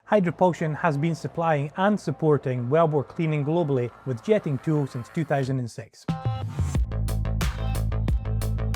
Hydropulsion has been supplying and supporting wellbore cleaning globally with jetting tools since 2006.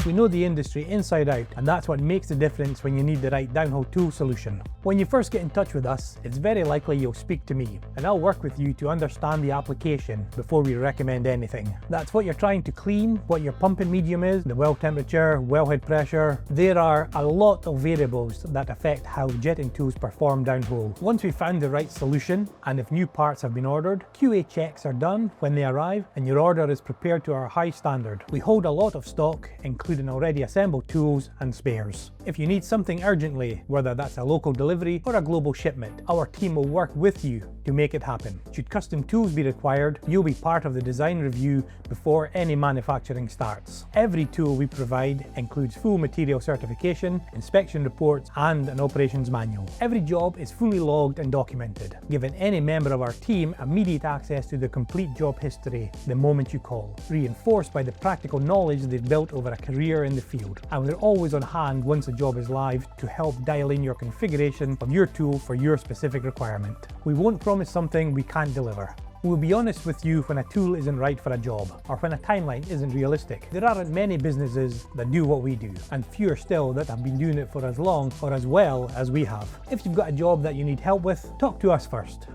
We know the industry inside out, and that's what makes the difference when you need the right downhole tool solution. When you first get in touch with us, it's very likely you'll speak to me, and I'll work with you to understand the application before we recommend anything. That's what you're trying to clean, what your pumping medium is, the well temperature, wellhead pressure. There are a lot of variables that affect how jetting tools perform downhole. Once we've found the right solution, and if new parts have been ordered, QA checks are done when they arrive, and your order is prepared to our high standard. We hold a lot of stock, including already assembled tools and spares. If you need something urgently, whether that's a local delivery or a global shipment, our team will work with you to make it happen. Should custom tools be required, you'll be part of the design review before any manufacturing starts. Every tool we provide includes full material certification, inspection reports, and an operations manual. Every job is fully logged and documented, giving any member of our team immediate access to the complete job history the moment you call, reinforced by the practical knowledge they've built over a career in the field. And we're always on hand once a job is live to help dial in your configuration of your tool for your specific requirement. We won't promise something we can't deliver. We'll be honest with you when a tool isn't right for a job, or when a timeline isn't realistic. There aren't many businesses that do what we do, and fewer still that have been doing it for as long or as well as we have. If you've got a job that you need help with, talk to us first.